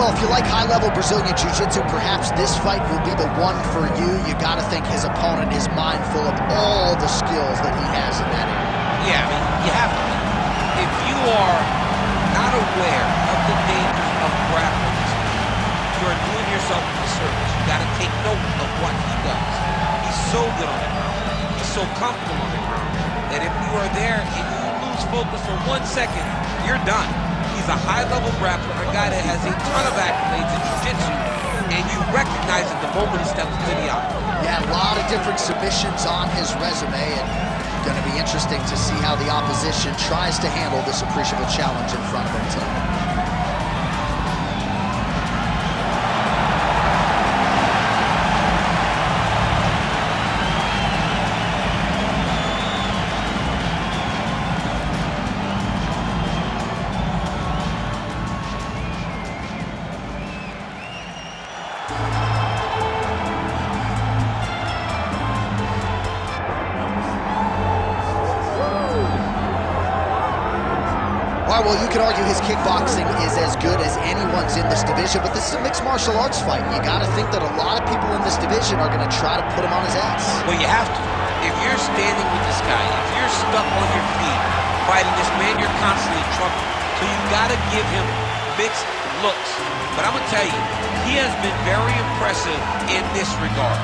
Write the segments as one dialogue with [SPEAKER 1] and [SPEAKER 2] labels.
[SPEAKER 1] well, if you like high-level Brazilian Jiu-Jitsu, perhaps this fight will be the one for you. You got to think his opponent is mindful of all the skills that he has in that area.
[SPEAKER 2] Yeah, I mean, you have to be. If you are not aware of the dangers of grappling, you are doing yourself a disservice. You got to take note of what he does. He's so good on the ground. He's so comfortable on the ground that if you are there and you lose focus for 1 second, you're done. He's a high-level grappler, a guy that has a ton of accolades in jiu-jitsu, and you recognize it the moment he steps into the octagon.
[SPEAKER 1] Yeah, a lot of different submissions on his resume, and going to be interesting to see how the opposition tries to handle this appreciable challenge in front of him tonight. All right, well, you can argue his kickboxing is as good as anyone's in this division, but this is a mixed martial arts fight. You got to think that a lot of people in this division are going to try to put him on his ass.
[SPEAKER 2] Well, you have to. If you're standing with this guy, if you're stuck on your feet fighting this man, you're constantly in trouble. So you got to give him mixed looks. But I'm going to tell you, he has been very impressive in this regard.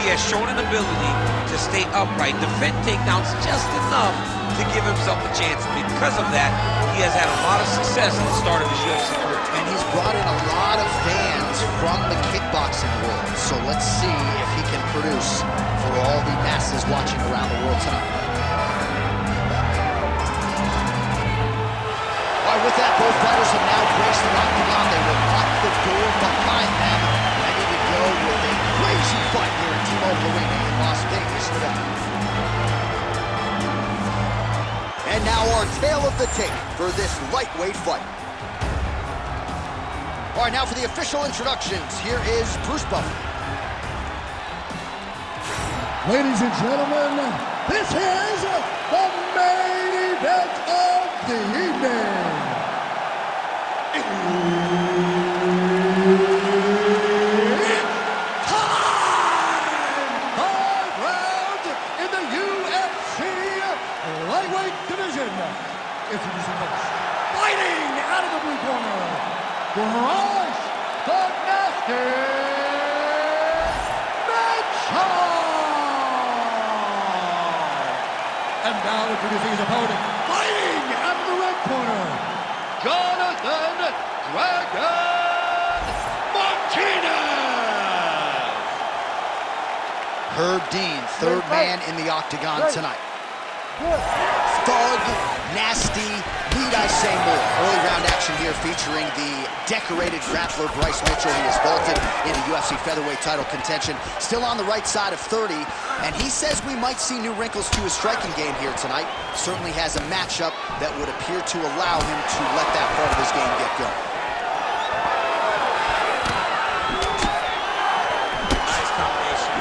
[SPEAKER 2] He has shown an ability to stay upright, defend takedowns just enough to give himself a chance. Because of that, he has had a lot of success at the start of his UFC career.
[SPEAKER 1] And he's brought in a lot of fans from the kickboxing world. So let's see if he can produce for all the masses watching around the world tonight. All right, with that, both fighters have now graced the octagon. They will lock the door behind them, ready to go with a crazy fight here at T-Mobile Arena in Las Vegas, Nevada. And now our tale of the tape for this lightweight fight. All right, now for the official introductions, here is Bruce Buffer.
[SPEAKER 3] Ladies and gentlemen, this is the main event of the evening. Introducing first, fighting out of the blue corner, Bryce the Nasty Michael. And now introducing his opponent, fighting out of the red corner, Jonathan Dragon Martinez.
[SPEAKER 1] Herb Dean, third man in the octagon tonight. Thug, nasty, need I say more. Early round action here featuring the decorated grappler Bryce Michael. He has vaulted into UFC featherweight title contention. Still on the right side of 30, and he says we might see new wrinkles to his striking game here tonight. Certainly has a matchup that would appear to allow him to let that part of his game get going.
[SPEAKER 2] Nice combination.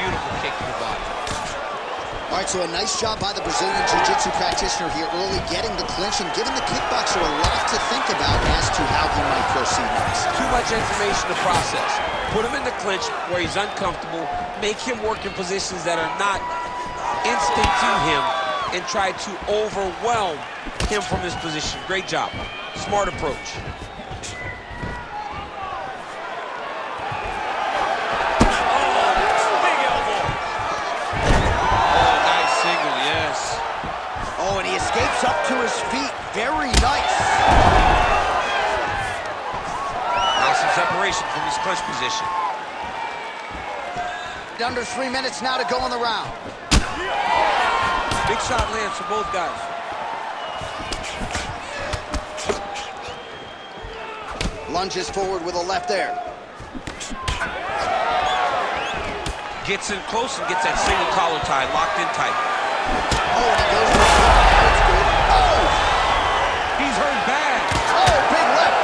[SPEAKER 2] Beautiful kick to the body.
[SPEAKER 1] All right, so a nice job by the Brazilian Jiu-Jitsu practitioner here early, getting the clinch and giving the kickboxer a lot to think about as to how he might proceed next.
[SPEAKER 2] Too much information to process. Put him in the clinch where he's uncomfortable, make him work in positions that are not instant to him, and try to overwhelm him from his position. Great job. Smart approach.
[SPEAKER 1] Oh, and he escapes up to his feet. Very nice.
[SPEAKER 2] Now some separation from his clinch position.
[SPEAKER 1] Under 3 minutes now to go in the round.
[SPEAKER 2] Big shot lands for both guys.
[SPEAKER 1] Lunges forward with a left there.
[SPEAKER 2] Gets in close and gets that single collar tie locked in tight.
[SPEAKER 1] Oh, and he goes for the shot. That's good. Oh!
[SPEAKER 2] He's hurt bad.
[SPEAKER 1] Oh, big left.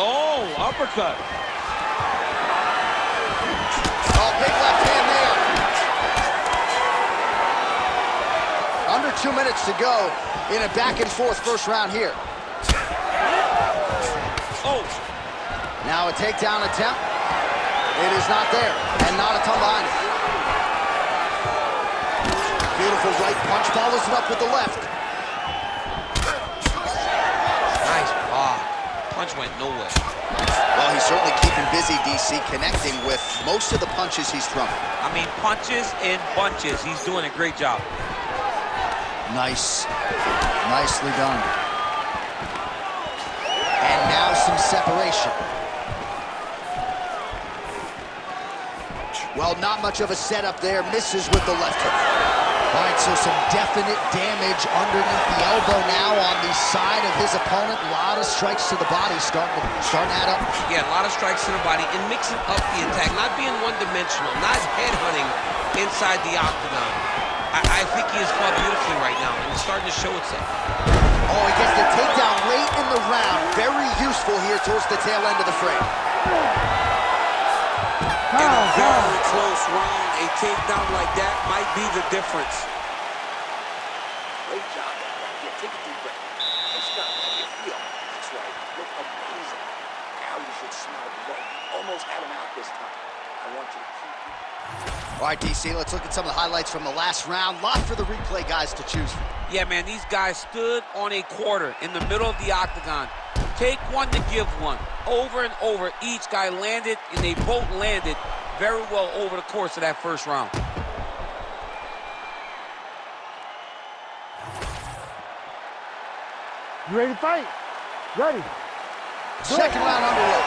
[SPEAKER 2] Oh, uppercut.
[SPEAKER 1] Oh, big left hand there. 2 minutes to go in a back-and-forth first round here.
[SPEAKER 2] Oh.
[SPEAKER 1] Now a takedown attempt. It is not there, and not a ton behind it. Beautiful right punch, follows it up with the left.
[SPEAKER 2] Nice block. Punch went nowhere.
[SPEAKER 1] Well, he's certainly keeping busy, DC, connecting with most of the punches he's thrown.
[SPEAKER 2] I mean, punches in bunches. He's doing a great job.
[SPEAKER 1] Nice. Nicely done. And now some separation. Well, not much of a setup there. Misses with the left hook. All right, so some definite damage underneath the elbow now on the side of his opponent. A lot of strikes to the body starting to add up.
[SPEAKER 2] Yeah, a lot of strikes to the body and mixing up the attack, not being one-dimensional, not headhunting inside the octagon. I think he has fought beautifully right now, and it's starting to show itself.
[SPEAKER 1] Oh, he gets the takedown late in the round. Very useful here towards the tail end of the frame.
[SPEAKER 4] In a very close round, a takedown like that might be the difference.
[SPEAKER 5] Great job. Yeah, take a deep breath. Let's go. How you feel? That's right. Look amazing. Now you should smile blood. Almost had him out this time. I want you to keep it.
[SPEAKER 1] All right, DC, let's look at some of the highlights from the last round. Lot for the replay guys to choose from.
[SPEAKER 2] Yeah, man, these guys stood on a quarter in the middle of the octagon. Take one to give one. Over and over, each guy landed, and they both landed very well over the course of that first round.
[SPEAKER 3] You ready to fight? Ready.
[SPEAKER 1] Second round underway.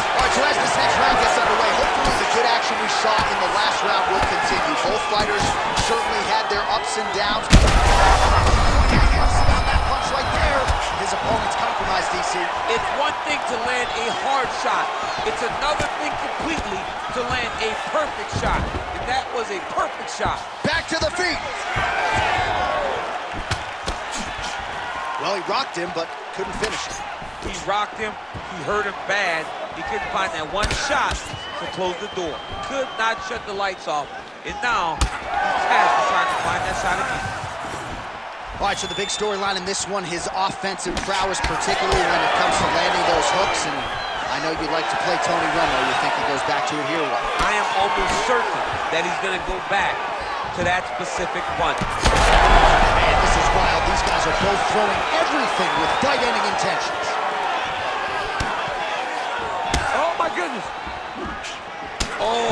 [SPEAKER 1] All right, so as this next round gets underway, hopefully the good action we saw in the last round will continue. Both fighters certainly had their ups and downs. On that punch right there, his opponent's compromised, DC.
[SPEAKER 2] It's one thing to land a hard shot. It's another thing completely to land a perfect shot. And that was a perfect shot.
[SPEAKER 1] Back to the feet. Well, he rocked him, but couldn't finish it.
[SPEAKER 2] He rocked him. He hurt him bad. He couldn't find that one shot to close the door. Could not shut the lights off. And now he's tasked with trying to find that shot again.
[SPEAKER 1] All right, so the big storyline in this one, his offensive prowess, particularly when it comes to landing those hooks. And I know you like to play Tony Romo. You think he goes back to it here? What?
[SPEAKER 2] I am almost certain that he's going to go back to that specific punch.
[SPEAKER 1] Man, this is wild. These guys are both throwing everything with fight-ending intentions.
[SPEAKER 2] Oh, my goodness. Oh.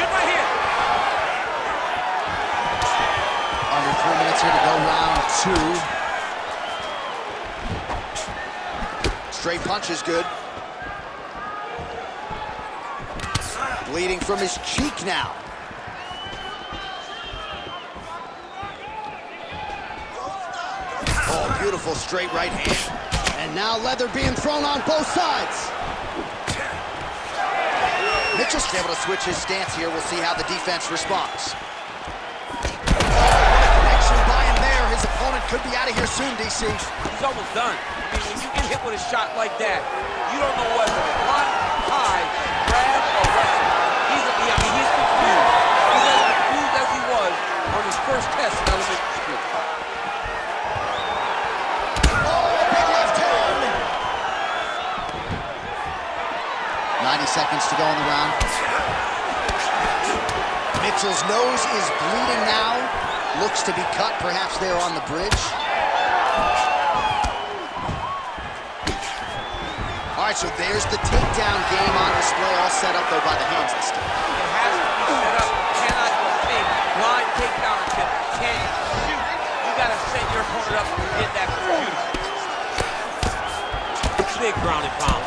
[SPEAKER 2] Good right here.
[SPEAKER 1] Under 3 minutes here to go, round two. Straight punch is good. Bleeding from his cheek now. Oh, beautiful straight right hand. And now leather being thrown on both sides. Mitchell's able to switch his stance here. We'll see how the defense responds. Connection by him there. His opponent could be out of here soon, DC.
[SPEAKER 2] He's almost done. I mean, when you get hit with a shot like that, you don't know whether to run, hide, grab, or wrestle. He's confused. He's as confused as he was on his first test in elementary school.
[SPEAKER 1] Oh, big left hand. 90 seconds to go in the round. Mitchell's nose is bleeding now. Looks to be cut, perhaps there on the bridge. All right, so there's the takedown game on display, all set up, though, by the hands this time.
[SPEAKER 2] It has to be set up. You cannot go fake. Blind takedown attempt. You can't shoot. You got to set your opponent up and get that beautiful. Big ground and pound.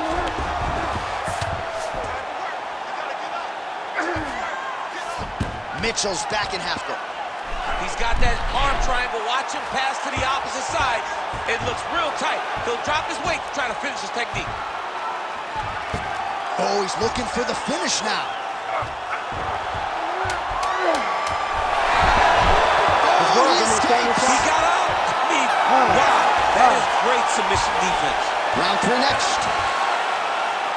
[SPEAKER 1] Mitchell's back in half guard.
[SPEAKER 2] He's got that arm triangle. Watch him pass to the opposite side. It looks real tight. He'll drop his weight to try to finish his technique.
[SPEAKER 1] Oh, he's looking for the finish now. Oh, he escapes.
[SPEAKER 2] He got out. I mean, wow. That is great submission defense.
[SPEAKER 1] Round three next.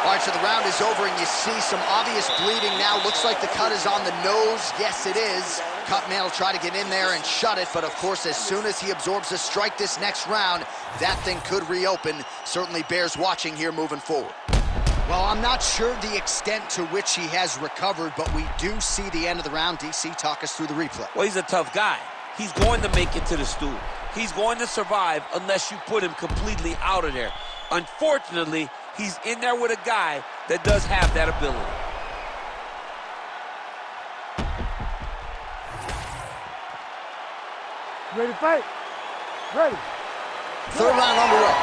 [SPEAKER 1] All right, so the round is over, and you see some obvious bleeding now. Looks like the cut is on the nose. Yes, it is. Cut man will try to get in there and shut it, but of course, as soon as he absorbs a strike this next round, that thing could reopen. Certainly bears watching here moving forward. Well, I'm not sure the extent to which he has recovered, but we do see the end of the round. DC, talk us through the replay.
[SPEAKER 2] Well, he's a tough guy. He's going to make it to the stool. He's going to survive unless you put him completely out of there. Unfortunately, he's in there with a guy that does have that ability.
[SPEAKER 3] Ready to fight? Ready.
[SPEAKER 1] Third round on the road.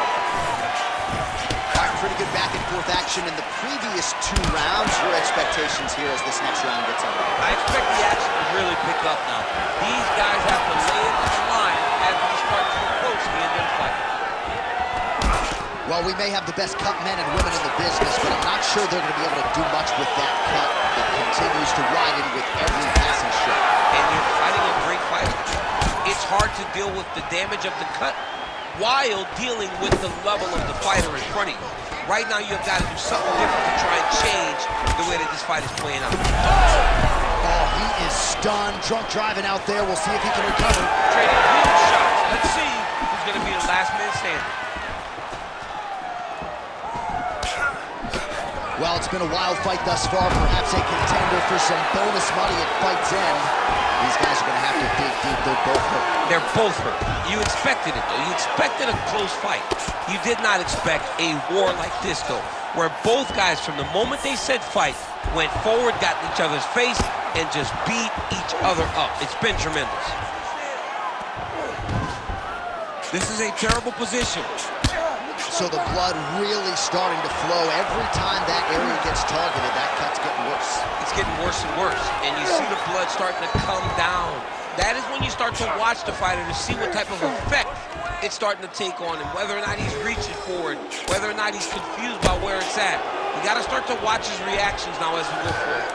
[SPEAKER 1] All right, pretty good back and forth action in the previous 2 rounds. Your expectations here as this next round gets underway?
[SPEAKER 2] I expect the action to really pick up now. These guys have to lay it on the line as we start to approach the end of the fight.
[SPEAKER 1] Well, we may have the best cut men and women in the business, but I'm not sure they're going to be able to do much with that cut that continues to widen with every passing shot.
[SPEAKER 2] And you're fighting a great fighter. It's hard to deal with the damage of the cut while dealing with the level of the fighter in front of you. Right now, you've got to do something different to try and change the way that this fight is playing out.
[SPEAKER 1] Oh, he is stunned. Drunk driving out there. We'll see if he can recover.
[SPEAKER 2] Trading huge shots. Let's see who's going to be the last man standing.
[SPEAKER 1] Well, it's been a wild fight thus far. Perhaps a contender for some bonus money at fight's end. These guys are going to have to dig deep. They're both hurt.
[SPEAKER 2] They're both hurt. You expected it, though. You expected a close fight. You did not expect a war like this, though, where both guys, from the moment they said fight, went forward, got in each other's face, and just beat each other up. It's been tremendous. This is a terrible position.
[SPEAKER 1] So the blood really starting to flow. Every time that area gets targeted, that cut's getting worse.
[SPEAKER 2] It's getting worse and worse, and you see the blood starting to come down. That is when you start to watch the fighter to see what type of effect it's starting to take on him, whether or not he's reaching forward, whether or not he's confused by where it's at. You got to start to watch his reactions now as we go forward.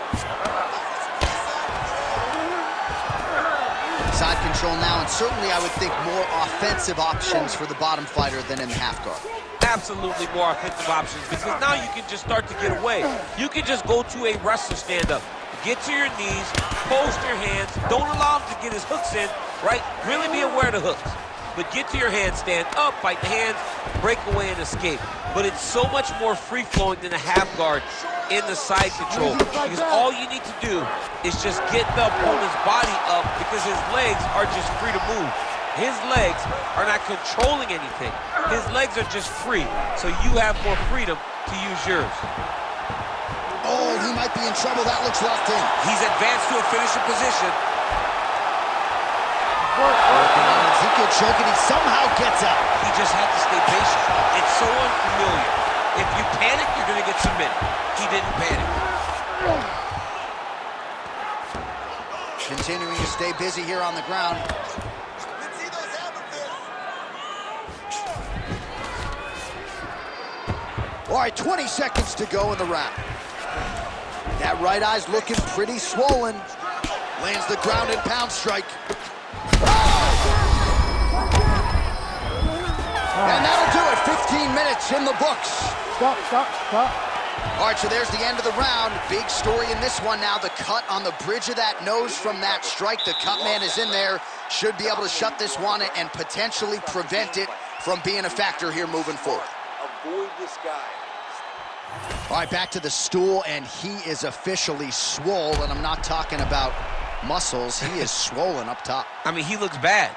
[SPEAKER 1] Side control now, and certainly I would think more offensive options for the bottom fighter than in the half guard.
[SPEAKER 2] Absolutely more offensive options, because now you can just start to get away. You can just go to a wrestler stand-up. Get to your knees, post your hands, don't allow him to get his hooks in, right? Really be aware of the hooks. But get to your hands, stand up, fight the hands, break away and escape. But it's so much more free-flowing than a half guard in the side control, because all you need to do is just get the opponent's body up, because his legs are just free to move. His legs are not controlling anything. His legs are just free, so you have more freedom to use yours.
[SPEAKER 1] Oh, he might be in trouble. That looks locked in.
[SPEAKER 2] He's advanced to a finishing position.
[SPEAKER 1] Working on Ezekiel choking. He somehow gets up.
[SPEAKER 2] He just had to stay patient. It's so unfamiliar. If you panic, you're going to get submitted. He didn't panic.
[SPEAKER 1] Continuing to stay busy here on the ground. All right, 20 seconds to go in the round. That right eye's looking pretty swollen. Lands the ground and pound strike. And that'll do it. 15 minutes in the books.
[SPEAKER 3] Stop.
[SPEAKER 1] All right, so there's the end of the round. Big story in this one now. The cut on the bridge of that nose from that strike. The cut man is in there. Should be able to shut this one and potentially prevent it from being a factor here moving forward.
[SPEAKER 5] Avoid this guy.
[SPEAKER 1] All right, back to the stool, and he is officially swole, and I'm not talking about muscles. He is swollen up top.
[SPEAKER 2] I mean, he looks bad.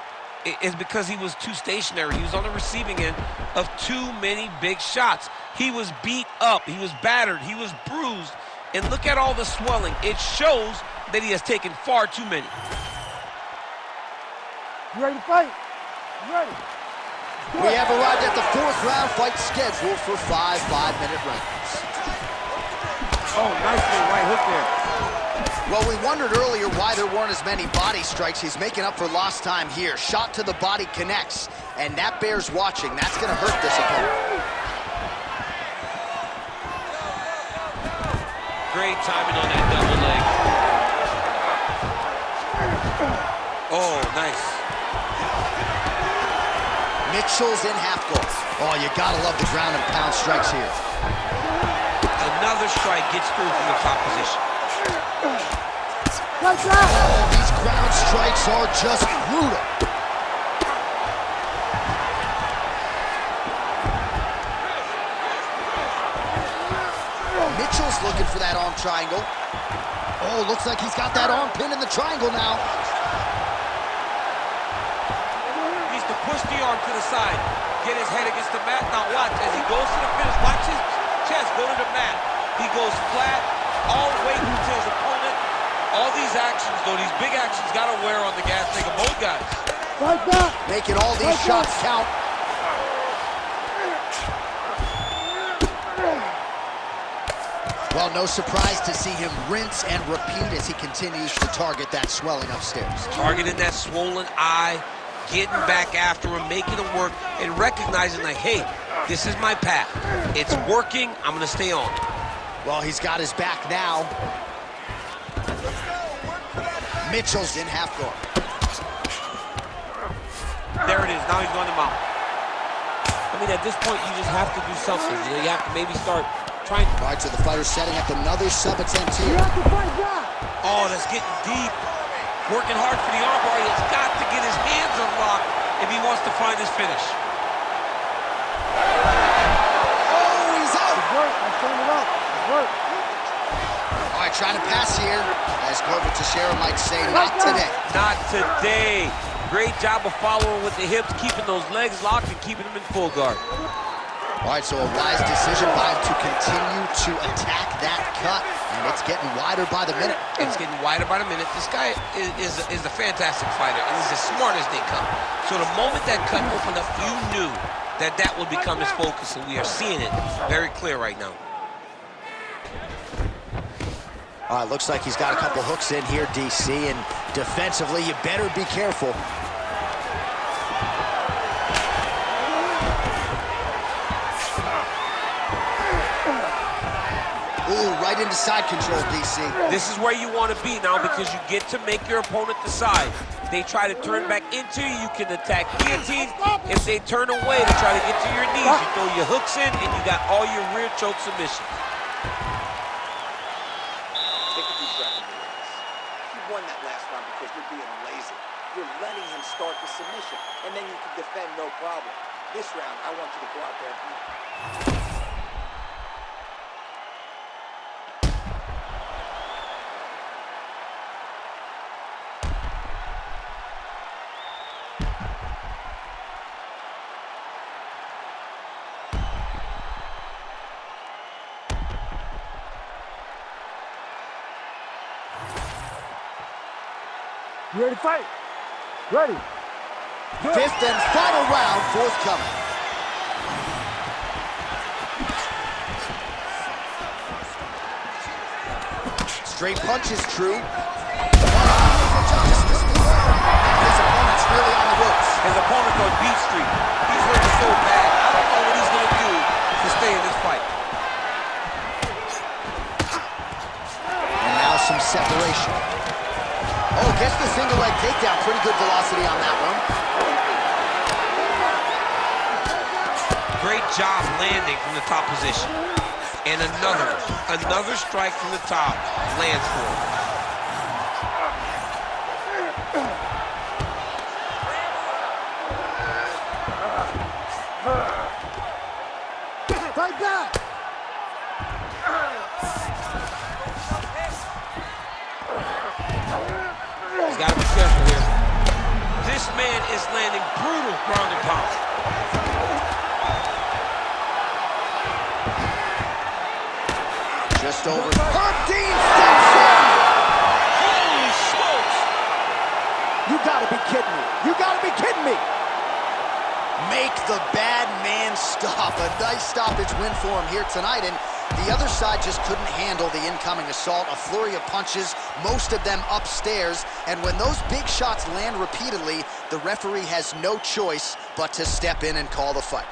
[SPEAKER 2] It's because he was too stationary. He was on the receiving end of too many big shots. He was beat up. He was battered. He was bruised. And look at all the swelling. It shows that he has taken far too many.
[SPEAKER 3] You ready to fight? You ready?
[SPEAKER 1] We have arrived at the 4th round fight scheduled for 5 5-minute rounds.
[SPEAKER 2] Oh, nice little right hook there.
[SPEAKER 1] Well, we wondered earlier why there weren't as many body strikes. He's making up for lost time here. Shot to the body connects, and that bears watching. That's going to hurt this opponent.
[SPEAKER 2] Great timing on that double leg. Oh, nice.
[SPEAKER 1] Mitchell's in half guard. Oh, you got to love the ground and pound strikes here.
[SPEAKER 2] I Another strike gets through from the top position.
[SPEAKER 1] Oh, these ground strikes are just brutal. Mitchell's looking for that arm triangle. Oh, looks like he's got that arm pin in the triangle now.
[SPEAKER 2] Needs to push the arm to the side. Get his head against the mat. Now watch as he goes to the finish. Watch his chest go to the mat. He goes flat all the way to his opponent. All these actions, though, these big actions, got to wear on the gas tank of both guys.
[SPEAKER 3] Like that.
[SPEAKER 1] Making all these shots count. Well, no surprise to see him rinse and repeat as he continues to target that swelling upstairs.
[SPEAKER 2] Targeting that swollen eye, getting back after him, making him work, and recognizing like, hey, this is my path. It's working, I'm gonna stay on.
[SPEAKER 1] Well, he's got his back now. Mitchell's in half guard.
[SPEAKER 2] There it is, now he's going to mount. I mean, at this point, you just have to do something. You know, you have to maybe start trying.
[SPEAKER 1] All right, so the fighter's setting up another sub-attempt
[SPEAKER 3] You
[SPEAKER 1] here.
[SPEAKER 3] have to fight back.
[SPEAKER 2] Oh, that's getting deep. Working hard for the armbar. He's got to get his hands unlocked if he wants to find his finish.
[SPEAKER 1] Oh, he's out!
[SPEAKER 3] It's work. I'm turning it up. It's work.
[SPEAKER 1] All right, trying to pass here. As Glover Teixeira might say, not today.
[SPEAKER 2] Not today. Great job of following with the hips, keeping those legs locked and keeping them in full guard.
[SPEAKER 1] All right, so a wise decision by him to continue to attack that cut, and it's getting wider by the minute.
[SPEAKER 2] It's getting wider by the minute. This guy is a fantastic fighter, and he's as smart as they come. So the moment that cut opened up, you knew that that would become his focus, and we are seeing it very clear right now.
[SPEAKER 1] All right, looks like he's got a couple hooks in here, DC, and defensively, you better be careful. Ooh, right into side control, DC.
[SPEAKER 2] This is where you want to be now because you get to make your opponent decide. If they try to turn back into you, you can attack guillotine. If they turn away to try to get to your knees, you throw your hooks in and you got all your rear choke submissions.
[SPEAKER 5] Take a deep breath and relax. You won that last round because you're being lazy. You're letting him start the submission, and then you can defend no problem. This round, I want you to go out there and beat him.
[SPEAKER 3] You ready to fight? Ready. Good.
[SPEAKER 1] Fifth and final round forthcoming. Straight punch is true. His opponent's really on the ropes.
[SPEAKER 2] His opponent's on beat street. He's looking so bad. I don't know what he's going to do to stay in this fight.
[SPEAKER 1] And now some separation. Oh, gets the single leg takedown. Pretty good velocity on that one.
[SPEAKER 2] Great job landing from the top position. And another strike from the top lands for him.
[SPEAKER 3] Fight back.
[SPEAKER 2] He's got to be careful here. This man is landing brutal ground and pound.
[SPEAKER 1] Just over. Herb Dean steps in.
[SPEAKER 2] Holy smokes!
[SPEAKER 1] You gotta be kidding me. You gotta be kidding me. Make the bad man stop. A nice stoppage win for him here tonight. And the other side just couldn't handle the incoming assault. A flurry of punches, most of them upstairs. And when those big shots land repeatedly, the referee has no choice but to step in and call the fight.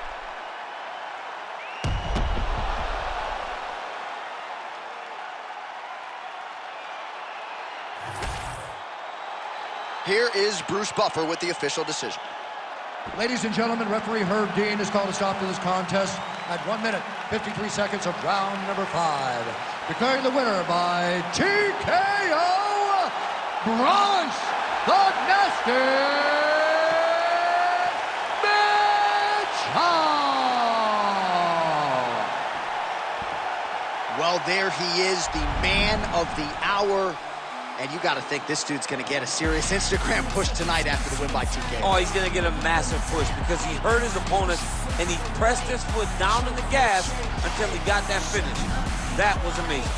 [SPEAKER 1] Here is Bruce Buffer with the official decision.
[SPEAKER 3] Ladies and gentlemen, referee Herb Dean has called a stop to this contest at 1 minute, 53 seconds of round number 5. Declaring the winner by TKO, Bryce the Nasty Michael!
[SPEAKER 1] Well, there he is, the man of the hour. And you got to think this dude's going to get a serious Instagram push tonight after the win by TKO.
[SPEAKER 4] Oh, he's going to get a massive push because he hurt his opponent and he pressed his foot down on the gas until he got that finish. That was amazing.